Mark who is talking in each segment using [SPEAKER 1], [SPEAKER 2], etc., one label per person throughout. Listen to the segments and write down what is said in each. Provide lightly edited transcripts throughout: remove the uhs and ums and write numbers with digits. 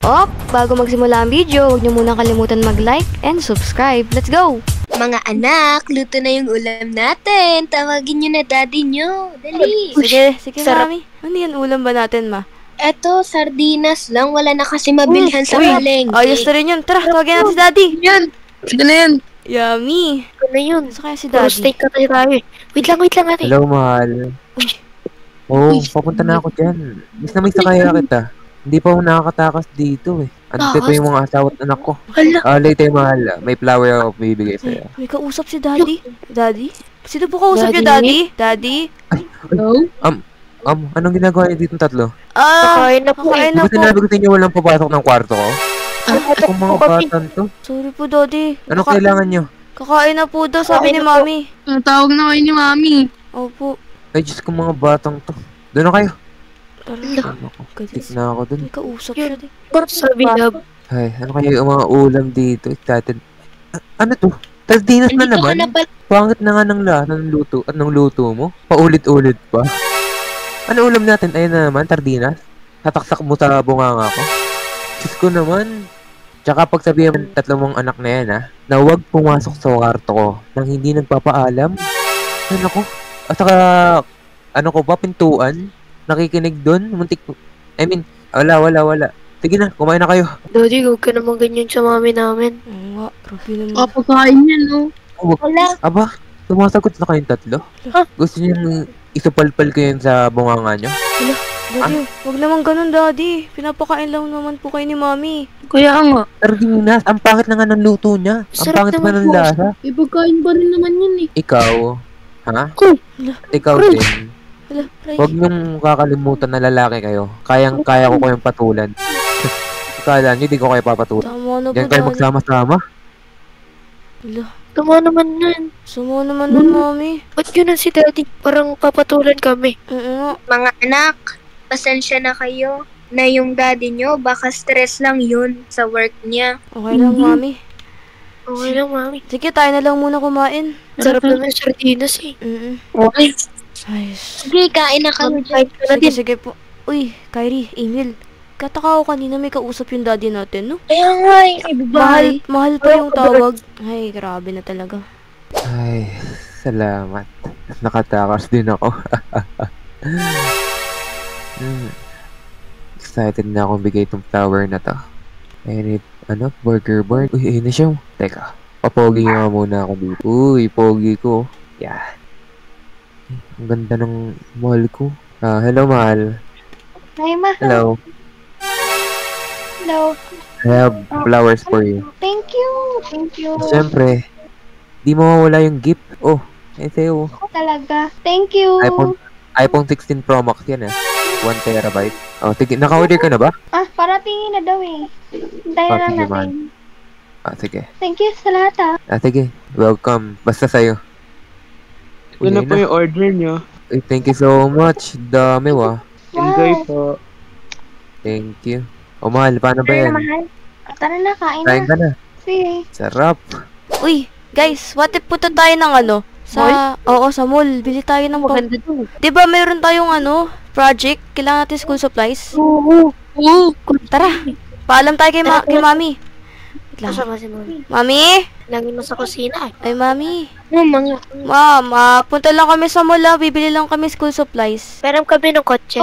[SPEAKER 1] Bago magsimula ang video, huwag niyo muna kalimutan mag-like and subscribe. Let's go!
[SPEAKER 2] Mga anak, luto na yung ulam natin. Tawagin niyo na daddy niyo. Dali.
[SPEAKER 1] Sige,
[SPEAKER 2] sarap.
[SPEAKER 1] mami. Ano yan ulam ba natin, ma?
[SPEAKER 2] Eto, sardinas lang. Wala na kasi mabilhan sa palengke.
[SPEAKER 1] Ayos na rin yun. Tara, tawagin natin si daddy.
[SPEAKER 3] Yan! Sige na yan!
[SPEAKER 1] Yummy!
[SPEAKER 2] Ano na yun?
[SPEAKER 1] Gusto kaya si
[SPEAKER 2] Puro
[SPEAKER 1] daddy?
[SPEAKER 2] steak ka tayo. Wait lang ate.
[SPEAKER 4] Hello, mahal. Papunta na ako dyan. Miss na may sakaya kita. Hindi pa ako nakakatakas dito eh. Andito
[SPEAKER 2] Takas?
[SPEAKER 4] yung mga asawa at anak ko.
[SPEAKER 2] Hala.
[SPEAKER 4] Later, mahal. May flower ako bibigay sa'yo.
[SPEAKER 1] May kausap si daddy. Daddy? Sino po kausap niyo, daddy? Daddy?
[SPEAKER 3] Hello?
[SPEAKER 4] Anong ginagawa niyo dito tatlo?
[SPEAKER 2] Kakain na po.
[SPEAKER 1] Kakain
[SPEAKER 4] Di
[SPEAKER 1] na
[SPEAKER 4] ba
[SPEAKER 1] po.
[SPEAKER 4] sinabi ko sa inyo walang papasok ng kwarto ko? Itong mga batan to.
[SPEAKER 1] Sorry po, daddy.
[SPEAKER 4] Anong kailangan nyo?
[SPEAKER 1] Kakain na po daw, sabi ni
[SPEAKER 2] Kakain na po.
[SPEAKER 1] mami.
[SPEAKER 3] Tawag na kayo ni Mami.
[SPEAKER 1] Opo.
[SPEAKER 4] Ay, Diyos ko mga batang to. Doon na kayo.
[SPEAKER 1] Tara.
[SPEAKER 4] Tik na ako dun.
[SPEAKER 1] May kausap siya, daddy.
[SPEAKER 2] Sabi love.
[SPEAKER 4] Ay, ano kayo yung mga ulam dito? Ano to? Sardinas na
[SPEAKER 2] Nandito ka
[SPEAKER 4] naman?
[SPEAKER 2] na pala.
[SPEAKER 4] Pangit na nga ng lahat ng luto at ng luto mo. Paulit-ulit pa. Ano ulam natin? Ayun na naman, sardinas. Tataksak mo sa bunganga ko. Diyos ko naman. Tsaka pagsabihan mo ng tatlo mong anak na yan, na huwag pumasok sa kwarto ko nang hindi nagpapaalam. Ano ko? At saka, ano ko ba, pintuan? Nakikinig doon? Wala. Sige na, kumain na kayo.
[SPEAKER 2] Daddy, huwag ka naman ganyan sa mami namin.
[SPEAKER 1] Oo nga, grabe naman.
[SPEAKER 3] Kapakain yan, no?
[SPEAKER 2] Wala.
[SPEAKER 4] Aba, sumasagot na kayong tatlo? Gusto niyo isupalpal ko yan sa bunganga nyo?
[SPEAKER 1] Daddy, wag naman ganun, daddy. Pinapakain lang naman po kayo ni mami.
[SPEAKER 3] Kaya nga.
[SPEAKER 4] Sardinas, ang pangit na nga ng luto niya. Ang
[SPEAKER 2] Sarap
[SPEAKER 4] pangit pa
[SPEAKER 2] naman
[SPEAKER 4] ng
[SPEAKER 2] po.
[SPEAKER 4] lasa.
[SPEAKER 3] Ipagkain pa rin naman yun eh.
[SPEAKER 4] Ikaw, ha?
[SPEAKER 1] Hala.
[SPEAKER 4] Ikaw din.
[SPEAKER 1] Hala, Ray.
[SPEAKER 4] Huwag niyong kakalimutan na lalaki kayo. Kaya ko kayong patulan. Akala niyo, di ko kayo papatulan.
[SPEAKER 1] Tama na po,
[SPEAKER 4] Diyan kayo
[SPEAKER 1] daddy.
[SPEAKER 4] magsama-sama.
[SPEAKER 1] Hala,
[SPEAKER 2] Tama naman nun.
[SPEAKER 1] sama naman nun, mami.
[SPEAKER 2] Ba't yun ang si daddy? Parang papatulan kami.
[SPEAKER 1] Oo nga.
[SPEAKER 2] Mga anak, pasensya na kayo na yung daddy nyo, baka stress lang yun sa work niya.
[SPEAKER 1] Okay lang, mami.
[SPEAKER 2] Okay lang, mami.
[SPEAKER 1] Sige, tayo na lang muna kumain.
[SPEAKER 2] Sarap naman yung sardinas eh.
[SPEAKER 1] Okay.
[SPEAKER 2] Okay.
[SPEAKER 1] Ayos.
[SPEAKER 2] Sige, kain na kami dyan.
[SPEAKER 1] Sige po. Uy, Kyrie, Emil. Kataka ako kanina may kausap yung daddy natin, no?
[SPEAKER 2] Kaya nga eh.
[SPEAKER 1] Mahal pa yung tawag. Ay, grabe na talaga.
[SPEAKER 4] Ay, salamat. Nakatakas din ako. Excited na akong bigay itong flower na to. Ay, burger barn. Uy, ayun na siya. Teka, papogi nga muna ako dito. Uy, pogi ko. Yan. Ang ganda ng mahal ko. Hello, mahal.
[SPEAKER 2] Hi, ma.
[SPEAKER 4] Hello.
[SPEAKER 2] Hello.
[SPEAKER 4] I have flowers for you.
[SPEAKER 2] Thank you. Thank you.
[SPEAKER 4] Siyempre, di mawawala yung gift. Oh, ayun sa'yo.
[SPEAKER 2] Talaga. Thank you.
[SPEAKER 4] iPhone 16 Pro Max yan 1 terabyte. Oh, sige, naka-order ka na ba?
[SPEAKER 2] Paratingin na daw eh. Hintayin lang
[SPEAKER 4] sige,
[SPEAKER 2] natin.
[SPEAKER 4] Sige.
[SPEAKER 2] Thank you sa lahat
[SPEAKER 4] Sige. Welcome. Basta sa'yo.
[SPEAKER 5] Yun na po yung order nyo.
[SPEAKER 4] Uy, thank you so much. Dami wa.
[SPEAKER 5] Enjoy po.
[SPEAKER 4] Thank you. Oh, mahal. Paano ba yan?
[SPEAKER 2] Tara na, kain
[SPEAKER 4] Kain ka na.
[SPEAKER 2] Sige.
[SPEAKER 4] Sarap.
[SPEAKER 1] Uy, guys, what if punta tayo ng sa mall. Bili tayo ng
[SPEAKER 2] Maganda to.
[SPEAKER 1] Diba mayroon tayong project? Kailangan natin school supplies.
[SPEAKER 2] Oo.
[SPEAKER 1] Tara, paalam tayo kay mami. Wait lang.
[SPEAKER 2] Kasama si mami.
[SPEAKER 1] Mami?
[SPEAKER 2] Lagi mo sa kusina eh.
[SPEAKER 1] Ay, mami.
[SPEAKER 2] Mga.
[SPEAKER 1] Mama, punta lang kami sa mall, bibili lang kami school supplies.
[SPEAKER 2] Peram kami ng kotse.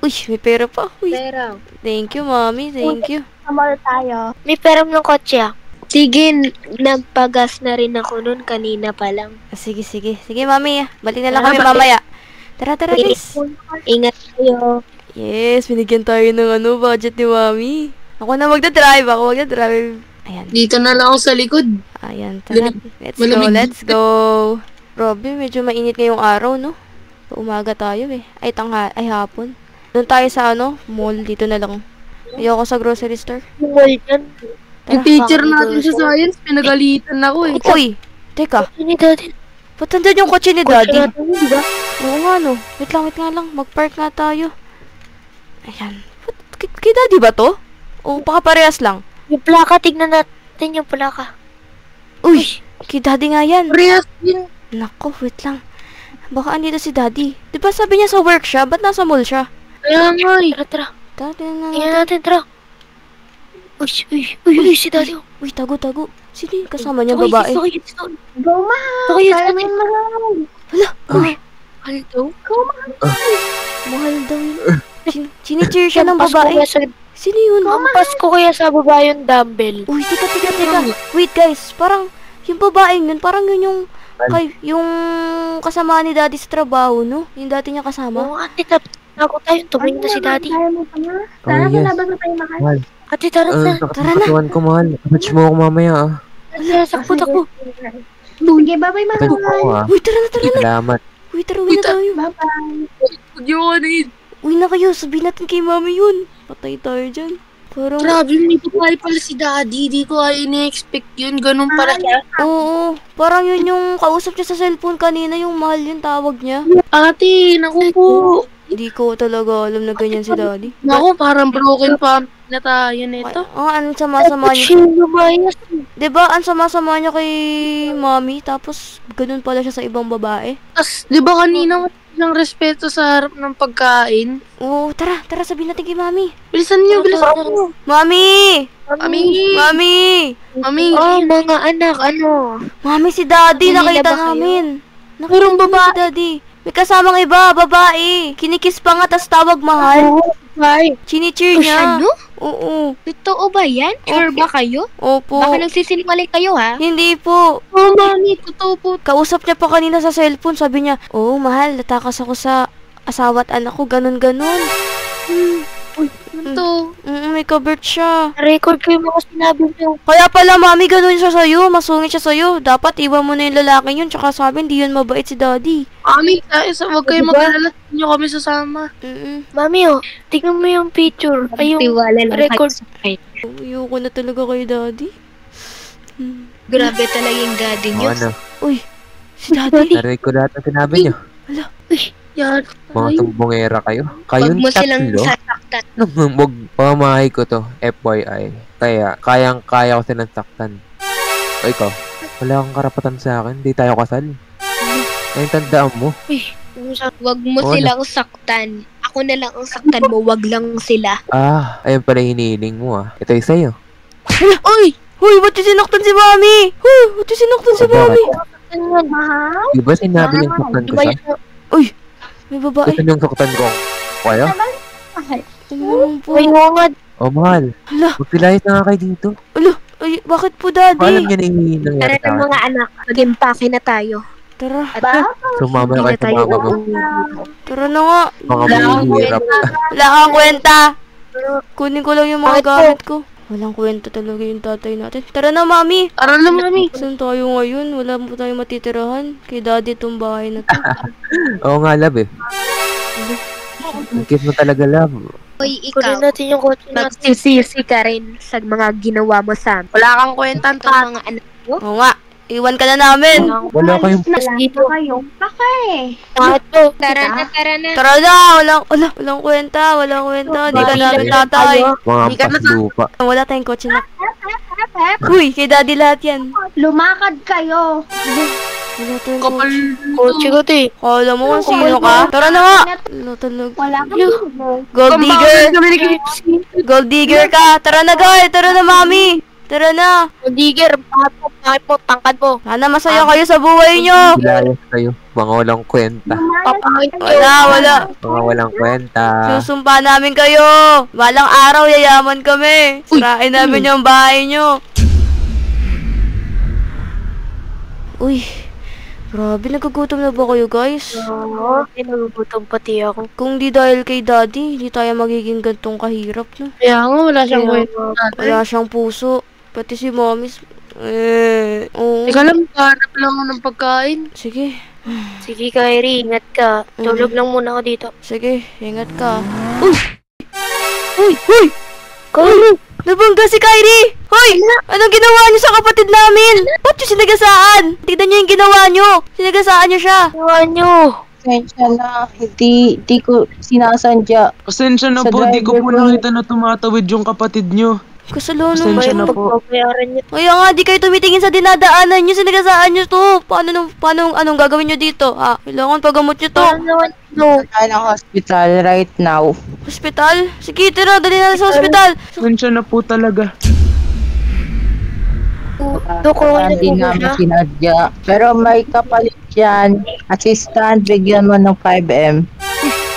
[SPEAKER 1] Uy, may pera pa. Uy,
[SPEAKER 2] Pera.
[SPEAKER 1] thank you, mami. Thank you.
[SPEAKER 2] Kamal tayo. May peram ng kotse Sige, nagpagas na rin ako nun kanina pa lang.
[SPEAKER 1] Sige. Sige, mami. Balik na lang
[SPEAKER 2] Tara,
[SPEAKER 1] kami
[SPEAKER 2] balik.
[SPEAKER 1] mamaya. Tara, guys.
[SPEAKER 2] Ingat kayo.
[SPEAKER 1] Yes, binigyan tayo ng budget ni mami. Ako magdadrive. Ayan.
[SPEAKER 3] Dito na lang ako sa likod.
[SPEAKER 1] Ayan, tara.
[SPEAKER 3] Malamig.
[SPEAKER 1] Let's go. Grabe, medyo mainit ngayong araw, no? Umaga tayo eh. Ay, hapon. Doon tayo sa mall. Dito na lang. Ayoko sa grocery store.
[SPEAKER 2] Mall yan.
[SPEAKER 3] Yung teacher natin sa science, pinagalitan ako eh.
[SPEAKER 1] Uy, teka.
[SPEAKER 2] Ni daddy.
[SPEAKER 1] Ba't nandun yung kotse ni
[SPEAKER 2] Kotse
[SPEAKER 1] daddy?
[SPEAKER 2] natin, di ba?
[SPEAKER 1] Oo nga, no. Wait nga lang. Mag-park nga tayo. Ayan. Kay daddy ba to? O baka parehas lang?
[SPEAKER 2] Yung plaka, tignan natin yung plaka.
[SPEAKER 1] Uy, kay daddy nga yan.
[SPEAKER 3] Parehas din.
[SPEAKER 1] Nako, wait lang. Baka andito si daddy. Di ba sabi niya sa work siya? Ba't nasa mall siya?
[SPEAKER 3] Kaya nga eh.
[SPEAKER 2] Tara.
[SPEAKER 1] Daddy na.
[SPEAKER 2] Tingnan natin, tara.
[SPEAKER 6] Uy, si Daddy.
[SPEAKER 1] Uy, tago. Sino yung kasama niyang babae?
[SPEAKER 2] Go, ma!
[SPEAKER 6] Bakit
[SPEAKER 2] Kaya
[SPEAKER 6] yun?
[SPEAKER 2] mo mahal.
[SPEAKER 6] Mahal daw?
[SPEAKER 2] Go, mahal.
[SPEAKER 1] Mahal daw yun. Chinicheer siya ng babae. Sino yun?
[SPEAKER 6] Hampas ko kaya sa baba yung dumbbell.
[SPEAKER 1] Uy, teka. Wait, guys. Parang, yung babaeng yun, parang yun yung kasama ni Daddy sa trabaho, no? Yung dati niya kasama.
[SPEAKER 6] Oo, ate, ako tayo. Tumingin na si Daddy.
[SPEAKER 2] Kaya mo pa nga. Tara,
[SPEAKER 4] yes.
[SPEAKER 2] malabas na tayo mahal.
[SPEAKER 4] Mahal.
[SPEAKER 6] Ate, tara na.
[SPEAKER 4] Nakakatuwan ko, mahal. Match mo ako mamaya, ah.
[SPEAKER 6] Ate, takbo.
[SPEAKER 2] Sige, bye-bye,
[SPEAKER 4] Match mo ako,
[SPEAKER 2] mahal.
[SPEAKER 4] ah.
[SPEAKER 1] Uy, tara na.
[SPEAKER 4] Salamat.
[SPEAKER 1] Uy, tara, uwi na tayo.
[SPEAKER 2] Bye-bye.
[SPEAKER 1] Uy na kayo, sabihin natin kay mami yun. Patay tayo dyan. Parang,
[SPEAKER 3] Grabe, may babae pala si Daddy. Di ko ay ina-expect yun. Ganun pala siya.
[SPEAKER 1] oo. Parang yun yung kausap niya sa cellphone kanina, yung mahal yung tawag niya.
[SPEAKER 3] Ate, naku po.
[SPEAKER 1] Hindi ko talaga alam na ganyan si Daddy.
[SPEAKER 3] Naku, parang broken pa na tayo nito.
[SPEAKER 1] Ang sama-sama
[SPEAKER 6] Ba't
[SPEAKER 1] niya.
[SPEAKER 6] siya lumayas?
[SPEAKER 1] Diba, ang sama-sama niya kay mami, tapos ganun pala siya sa ibang babae.
[SPEAKER 3] Tapos, di ba kanina ng respeto sa harap ng pagkain?
[SPEAKER 1] Oo, tara, sabihin natin kay mami.
[SPEAKER 3] Bilisan niyo.
[SPEAKER 1] Mami!
[SPEAKER 3] Mami!
[SPEAKER 1] Mami!
[SPEAKER 3] Mami!
[SPEAKER 6] Oh, mga anak, ano?
[SPEAKER 1] Mami, si Daddy,
[SPEAKER 6] Kanina
[SPEAKER 1] nakita
[SPEAKER 6] ba kayo?
[SPEAKER 1] namin.
[SPEAKER 3] Merong
[SPEAKER 1] Nakita namin si Daddy. May kasamang iba, babae. Kinikiss pa nga, tas tawag mahal.
[SPEAKER 6] Ay,
[SPEAKER 1] Chinicheer niya.
[SPEAKER 2] Ano?
[SPEAKER 1] Oo.
[SPEAKER 2] Totoo ba yan? Sure ba kayo?
[SPEAKER 1] Opo.
[SPEAKER 2] Baka nagsisinungaling kayo, ha?
[SPEAKER 1] Hindi po.
[SPEAKER 3] Oh, Mami, totoo po.
[SPEAKER 1] Kausap niya pa kanina sa cellphone. Sabi niya, oh, mahal, natakas ako sa asawa at anak ko. Ganon.
[SPEAKER 3] Ito.
[SPEAKER 1] May kabert siya.
[SPEAKER 6] record ko yung mga sinabi niyo.
[SPEAKER 1] Kaya pala, mami, ganun siya sa'yo. Masungit siya sa'yo. Dapat iwan mo na yung lalaking yun. Tsaka sabi, hindi yun mabait si Daddy.
[SPEAKER 3] Mami, huwag kayo
[SPEAKER 6] Diba?
[SPEAKER 3] mag-alala. Hindi nyo kami sasama.
[SPEAKER 6] Mami, oh, tingnan mo yung picture. Ay, yung
[SPEAKER 2] Tiwala lang
[SPEAKER 6] record.
[SPEAKER 2] kayo sa akin.
[SPEAKER 1] Ayoko na talaga kay Daddy.
[SPEAKER 2] Grabe talaga yung daddy
[SPEAKER 4] O,
[SPEAKER 2] niyo.
[SPEAKER 4] ano?
[SPEAKER 1] Uy, si Daddy.
[SPEAKER 4] Narinig ko lahat ng sinabi niyo.
[SPEAKER 3] Yan.
[SPEAKER 4] Mga tumbongera kayo.
[SPEAKER 2] Huwag
[SPEAKER 4] Kayong
[SPEAKER 2] mo silang
[SPEAKER 4] tatlo.
[SPEAKER 2] sasaktan.
[SPEAKER 4] Huwag pamahay ko to. FYI. Kaya, kayang-kaya ko silang saktan. O ikaw, wala kang karapatan sa akin. Di tayo kasal. Ngayon tandaan mo.
[SPEAKER 2] Huwag mo
[SPEAKER 4] Oo,
[SPEAKER 2] silang saktan. Ako na lang ang saktan mo, wag lang sila.
[SPEAKER 4] Ayun pala yung hinihiling mo, ah. Ito yung sa'yo.
[SPEAKER 1] Uy! Uy, ba't yung sinaktan si Mami? Ba't yung sinaktan si Mami?
[SPEAKER 2] Mahal?
[SPEAKER 4] Di ba sinabi niyang saktan ko
[SPEAKER 6] Diba
[SPEAKER 4] siya?
[SPEAKER 6] yung...
[SPEAKER 1] May babae.
[SPEAKER 4] Gusto niyong saktan ko kayo?
[SPEAKER 1] Tumulong po.
[SPEAKER 6] May ngongad.
[SPEAKER 4] Oh, mahal.
[SPEAKER 1] Hala,
[SPEAKER 4] Magpilayas na nga kayo dito.
[SPEAKER 1] ay, bakit po,
[SPEAKER 4] Alam
[SPEAKER 1] Daddy?
[SPEAKER 4] niyo na yung nangyari
[SPEAKER 2] Tara
[SPEAKER 4] sa
[SPEAKER 2] na
[SPEAKER 4] akin.
[SPEAKER 2] mga anak, mag-impake na tayo.
[SPEAKER 1] Tara,
[SPEAKER 4] Sumama na kayo sa mama mo.
[SPEAKER 1] tara na nga.
[SPEAKER 4] Mga mahihirap.
[SPEAKER 1] Wala kang kwenta. Kunin ko lang yung mga gamit ko. Walang kwenta talaga yung tatay natin. Tara na, Mami.
[SPEAKER 3] Tara na, Mami.
[SPEAKER 1] Saan tayo ngayon? Wala po tayong matitirahan. Kay Daddy itong bahay na to.
[SPEAKER 4] Oo nga, love eh. Ang cute mo talaga, love.
[SPEAKER 2] Hoy,
[SPEAKER 6] Kunin
[SPEAKER 2] ikaw,
[SPEAKER 6] natin yung kotse natin.
[SPEAKER 2] magsisisi ka rin sa mga ginawa mo sa amin.
[SPEAKER 3] Wala kang kwentang
[SPEAKER 2] Ito mga anak mo.
[SPEAKER 1] Oo nga. Iwan ka na namin.
[SPEAKER 4] Wala kayong...
[SPEAKER 6] Dito.
[SPEAKER 2] Bakit po? Tara na.
[SPEAKER 1] Tara na. Walang kwenta. Di ka namin tatay.
[SPEAKER 4] Mga
[SPEAKER 3] Hindi ka
[SPEAKER 4] ampas lupa.
[SPEAKER 1] Wala tayong kotse na. Uy, kay Daddy lahat yan.
[SPEAKER 2] Lumakad kayo.
[SPEAKER 1] Wala tayong
[SPEAKER 3] kapal.
[SPEAKER 1] kotse.
[SPEAKER 6] Kotse ko, te.
[SPEAKER 1] Kala mo kung sino ka? Tara na nga. Wala talaga.
[SPEAKER 2] Wala kayo.
[SPEAKER 1] Gold digger. Gold digger ka. Tara na, guys. Tara na, Mami. Tara na.
[SPEAKER 6] Digger, bakit mo, tangkad mo.
[SPEAKER 1] Sana masaya kayo sa buhay nyo.
[SPEAKER 4] Pilayas kayo. Mga walang kwenta.
[SPEAKER 6] Papangit ko.
[SPEAKER 1] Wala.
[SPEAKER 4] Mga walang kwenta.
[SPEAKER 1] Susumpa namin kayo. Balang araw, yayaman kami. Sirain namin yung bahay nyo. Uy, grabe, nagugutom na ba kayo, guys?
[SPEAKER 6] Oo, nagugutom pati ako.
[SPEAKER 1] Kung di dahil kay Daddy, hindi tayo magiging gantong kahirap, no?
[SPEAKER 3] Kaya nga, wala siyang kwenta.
[SPEAKER 1] Wala siyang puso. Pati si Mommy. Oo.
[SPEAKER 3] Teka lang, hanap lang ako ng pagkain.
[SPEAKER 1] Sige.
[SPEAKER 6] Sige, Kyrie, ingat ka. Tulog lang muna ako dito.
[SPEAKER 1] Sige, ingat ka. Uy!
[SPEAKER 6] Kyrie!
[SPEAKER 1] Nabangga si Kyrie! Hoy! Anong ginawa niyo sa kapatid namin? Ba't yung sinagasaan? Tignan niyo yung ginawa niyo. Sinagasaan niyo siya.
[SPEAKER 6] Ginawa nyo.
[SPEAKER 7] Pasensya na, hindi ko sinasadya.
[SPEAKER 5] Pasensya na
[SPEAKER 7] Sa
[SPEAKER 5] po, di ko po
[SPEAKER 7] driver po.
[SPEAKER 5] nakita na tumatawid yung kapatid nyo.
[SPEAKER 1] Kasalanan
[SPEAKER 5] Pasensya na
[SPEAKER 1] kayo.
[SPEAKER 5] po.
[SPEAKER 6] Pagbabayaran nyo.
[SPEAKER 1] Kaya nga, di kayo tumitingin sa dinadaanan niyo. Sinagasaan niyo to. Anong gagawin niyo dito? Kailangan pagamot niyo to.
[SPEAKER 6] Parang naman, no.
[SPEAKER 7] Tayo ng hospital right now.
[SPEAKER 1] Hospital? Sige, tara, dali na sa hospital.
[SPEAKER 5] Pasensya na po talaga.
[SPEAKER 6] Doko, ano
[SPEAKER 7] Hindi
[SPEAKER 6] po ba
[SPEAKER 7] namin
[SPEAKER 6] siya?
[SPEAKER 7] sinadya. Pero may kapalit yan. Assistant, bigyan mo ng 5M.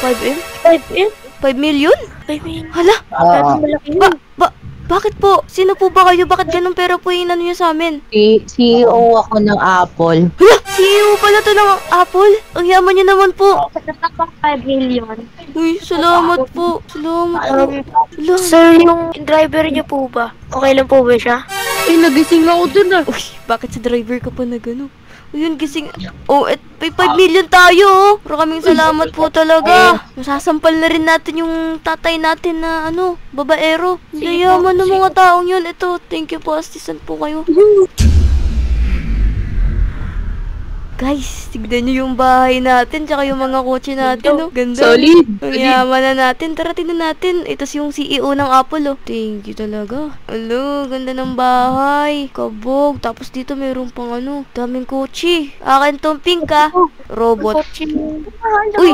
[SPEAKER 1] 5M?
[SPEAKER 6] 5M?
[SPEAKER 1] 5 million?
[SPEAKER 6] 5 million.
[SPEAKER 1] Hala,
[SPEAKER 7] Oo.
[SPEAKER 6] Malaki yun.
[SPEAKER 1] bakit po? Sino po ba kayo? Bakit ganun pera po yung inano nyo sa amin?
[SPEAKER 7] CEO ako ng Apple.
[SPEAKER 1] Hala, CEO pala to ng Apple. Ang yaman nyo naman po.
[SPEAKER 6] Pagkatapak 5 million.
[SPEAKER 1] Uy, salamat po. Salamat po. Hala.
[SPEAKER 6] Sir, yung driver niyo po ba? Okay lang po ba siya?
[SPEAKER 3] Ay, nagising ako dun ah.
[SPEAKER 1] Uy, bakit sa driver ka pa na gano'n? Ayun, gising. Oh, may 5 million tayo, oh. Maraming salamat po talaga. Masasampal na rin natin yung tatay natin na, babaero. Yayaman ng mga taong yun. Ito, thank you po, assistant po kayo. Guys, tignan nyo yung bahay natin, tsaka yung mga kotse natin, oh. Ganda.
[SPEAKER 3] Solid.
[SPEAKER 1] Ang yaman na natin. Tara, tingnan natin. Ito yung CEO ng Apple, oh. Thank you talaga. Alo, ganda ng bahay. Kabog. Tapos dito mayroon pang daming kotse. Akin tong pink, ah. Robot. Uy,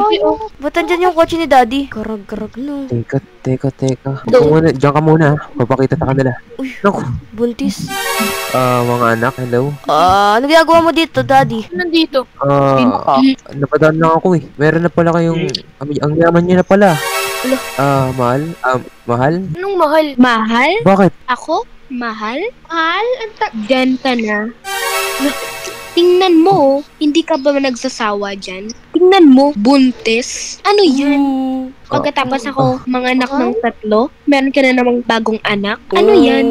[SPEAKER 1] ba't andyan yung kotse ni Daddy? Karag-karag, no.
[SPEAKER 4] Teka. Diyan ka muna. Papakita sa kanila.
[SPEAKER 1] Uy,
[SPEAKER 4] Naku.
[SPEAKER 1] buntis.
[SPEAKER 4] Mga anak, hello.
[SPEAKER 1] Ano ginagawa mo dito, Daddy?
[SPEAKER 6] Nandito.
[SPEAKER 4] Napadaan lang ako eh. Meron na pala kayong, ang yaman niyo na pala. Mahal? Mahal?
[SPEAKER 6] Anong mahal?
[SPEAKER 2] Mahal?
[SPEAKER 4] Bakit?
[SPEAKER 2] Ako? Mahal? Mahal? Diyan ka na. Tingnan mo, hindi ka ba nagsasawa dyan? Tingnan mo, buntis. Ano yan? Pagkatapos ako mga anak ng 3, meron ka na namang bagong anak. Ano yan?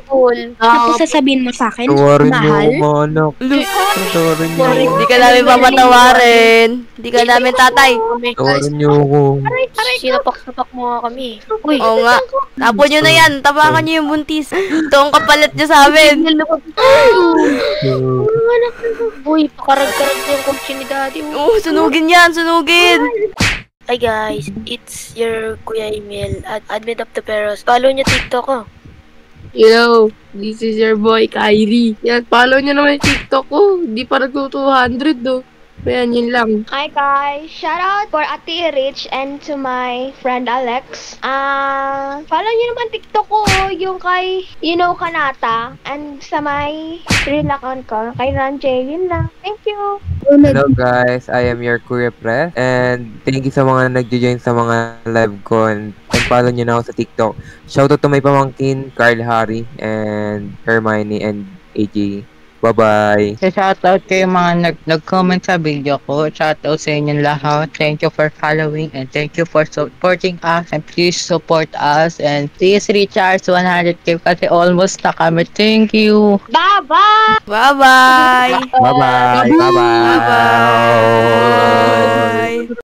[SPEAKER 6] Cool.
[SPEAKER 2] Tapos sasabihin mo sa akin,
[SPEAKER 4] Tawarin niyo
[SPEAKER 2] mahal?
[SPEAKER 4] ako, mga anak. Tawarin niyo.
[SPEAKER 1] Hindi ka namin papatawarin. Hindi ka namin tatay.
[SPEAKER 4] Tawarin niyo ako.
[SPEAKER 6] Sinapak-sapak mo nga kami. Uy,
[SPEAKER 1] Oo nga. Tapon nyo na yan. Tapakan nyo yung buntis. Ito ang kapalit nyo sa amin.
[SPEAKER 6] uy, pakarag-karag yung kotse ni Daddy.
[SPEAKER 1] Oo, sunugin yan. Sunugin.
[SPEAKER 6] Hi guys, it's your Kuya Emil at Admin of the Peros. Follow niyo TikTok ko.
[SPEAKER 3] Yo, this is your boy, Kyrie. Yan, follow nyo naman yung TikTok ko. Di pa nag-200 do. Ayan, yun lang.
[SPEAKER 8] Hi guys! Shout out for Ate Rich and to my friend Alex. Follow nyo naman TikTok ko, yung kay Kanata. And sa my real account ko, kay Ranjay. Yun lang. Thank you!
[SPEAKER 4] Hello guys, I am your Kuya Press. And thank you sa mga nag-join sa mga live ko. And follow nyo na ako sa TikTok. Shoutout to my pamangkin, Carl Harry, and Hermione, and AJ. Bye-bye.
[SPEAKER 7] Shoutout kayo mga nag-comment sa video ko. Shoutout sa inyong lahat. Thank you for following and thank you for supporting us. And please support us. And please reach us 100k kasi almost na kami. Thank you.
[SPEAKER 8] Bye-bye!
[SPEAKER 1] Bye-bye.
[SPEAKER 4] Bye-bye. Bye-bye.
[SPEAKER 1] Bye-bye.